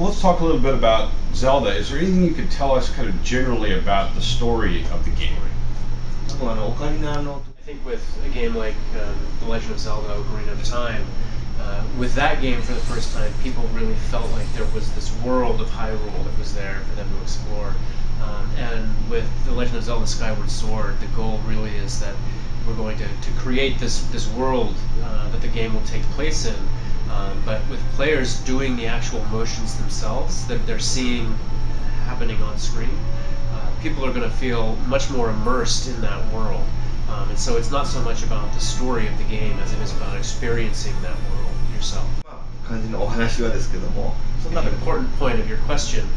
let's talk a little bit about Zelda. Is there anything you could tell us kind of generally about the story of the game? I think with a game like The Legend of Zelda: Ocarina of Time, with that game for the first time, people really felt like there was this world of Hyrule that was there for them to explore. And with The Legend of Zelda: Skyward Sword, the goal really is that we're going to create this world that the game will take place in, but with players doing the actual motions themselves that they're seeing happening on screen, people are going to feel much more immersed in that world. And so it's not so much about the story of the game as it is about experiencing that world yourself. The important point of your question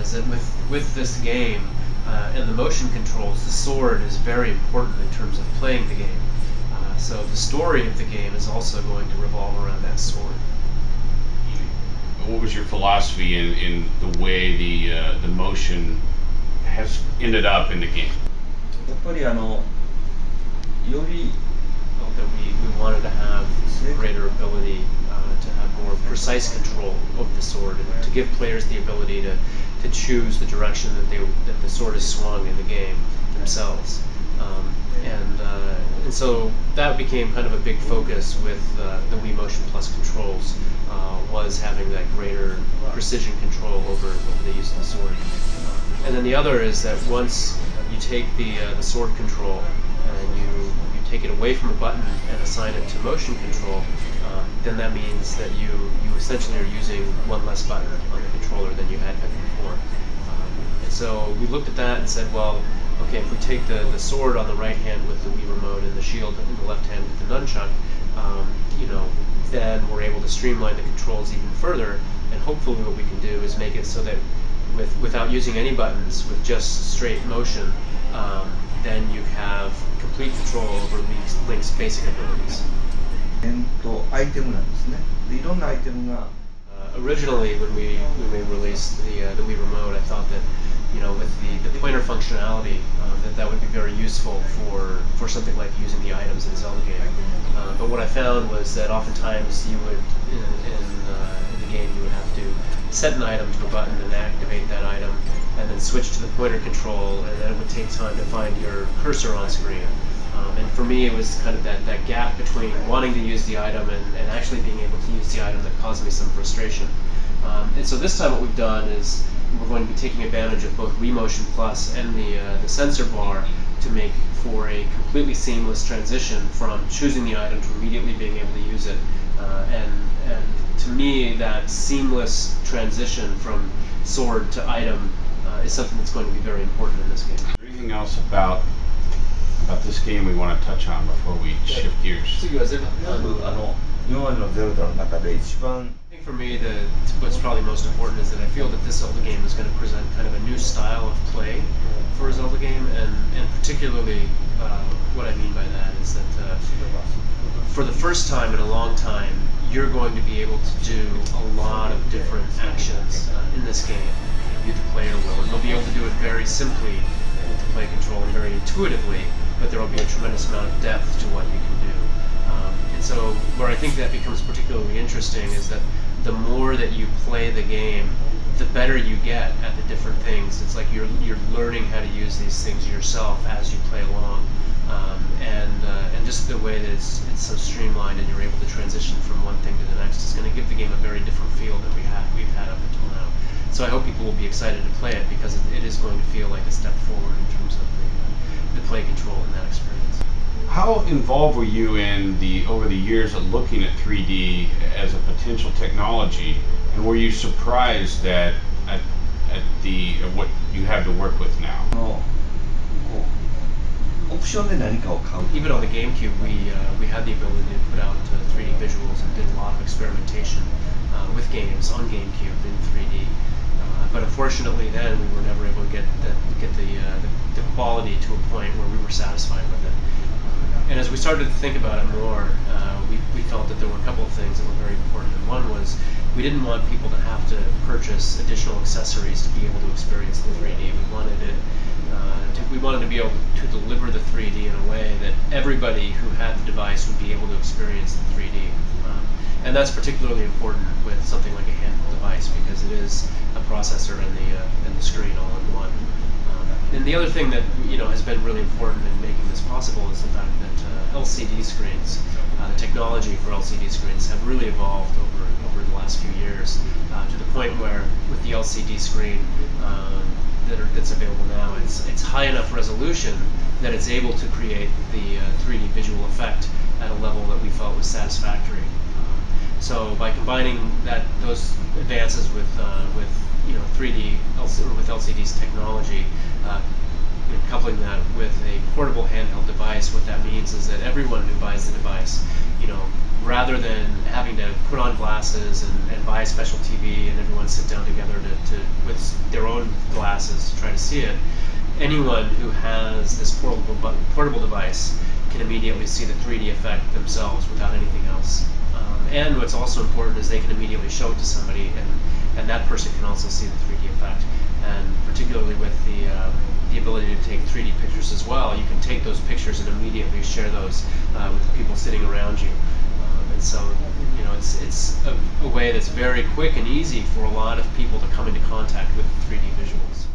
is that with this game and the motion controls, the sword is very important in terms of playing the game. So the story of the game is also going to revolve around that sword. What was your philosophy in the way the motion has ended up in the game? We wanted to have greater ability to have more precise control over the sword, and to give players the ability to choose the direction that the sword is swung in the game themselves. And so that became kind of a big focus with the Wii Motion Plus controls, was having that greater precision control over the use of the sword. And then the other is that once you take the sword control and you take it away from a button and assign it to motion control, then that means that you essentially are using one less button on the controller than you had before. And so we looked at that and said, well, okay, if we take the sword on the right hand with the Wii remote and the shield in the left hand with the nunchuck, then we're able to streamline the controls even further, and hopefully what we can do is make it so that without using any buttons, with just straight motion, then you have complete control over Link's basic abilities. Originally, when we released the Wii remote, I thought that with the pointer functionality, that would be very useful for something like using the items in a Zelda game. But what I found was that oftentimes you would in the game you would have to set an item to a button and activate that item, and then switch to the pointer control, and then it would take time to find your cursor on screen. And for me, it was kind of that gap between wanting to use the item and actually being able to use the item that caused me some frustration. And so this time what we've done is we're going to be taking advantage of both Wii Motion Plus and the sensor bar to make for a completely seamless transition from choosing the item to immediately being able to use it. And to me, that seamless transition from sword to item is something that's going to be very important in this game. Is there anything else about this game we want to touch on before we shift gears? I think for me, what's probably most important is that I feel that this Zelda game is going to present kind of a new style of play for a Zelda game, and particularly what I mean by that is that for the first time in a long time, you're going to be able to do a lot of different actions in this game. You, the player, will, and you'll be able to do it very simply with the play control and very intuitively, but there will be a tremendous amount of depth to what you can do. And so where I think that becomes particularly interesting is that the more that you play the game, the better you get at the different things. It's like you're learning how to use these things yourself as you play along, and just the way that it's so streamlined and you're able to transition from one thing to the next is going to give the game a very different feel than we've had up until now. So I hope people will be excited to play it because it is going to feel like a step forward in terms of the play control in that experience. How involved were you in over the years of looking at 3D as a potential technology, and were you surprised at what you have to work with now? Even on the GameCube, we had the ability to put out 3D visuals and did a lot of experimentation with games on GameCube in 3D. But unfortunately, then we were never able to get the quality to a point where we were satisfied with it. And as we started to think about it more, we felt that there were a couple of things that were very important. And one was we didn't want people to have to purchase additional accessories to be able to experience the 3D. We wanted to be able to deliver the 3D in a way that everybody who had the device would be able to experience the 3D. And that's particularly important with something like a handheld device because it is a processor and the screen all in one. And the other thing that has been really important in making this possible is the fact that LCD screens, the technology for LCD screens, have really evolved over the last few years to the point where with the LCD screen that's available now, it's high enough resolution that it's able to create the 3D visual effect at a level that we felt was satisfactory. So by combining those advances with 3D with LCD's technology, coupling that with a portable handheld device, what that means is that everyone who buys the device, rather than having to put on glasses and buy a special TV and everyone sit down together with their own glasses to try to see it, anyone who has this portable device can immediately see the 3D effect themselves without anything else. And what's also important is they can immediately show it to somebody, and that person can also see the 3D effect. And particularly with the ability to take 3D pictures as well, you can take those pictures and immediately share those with the people sitting around you. And so, it's a way that's very quick and easy for a lot of people to come into contact with 3D visuals.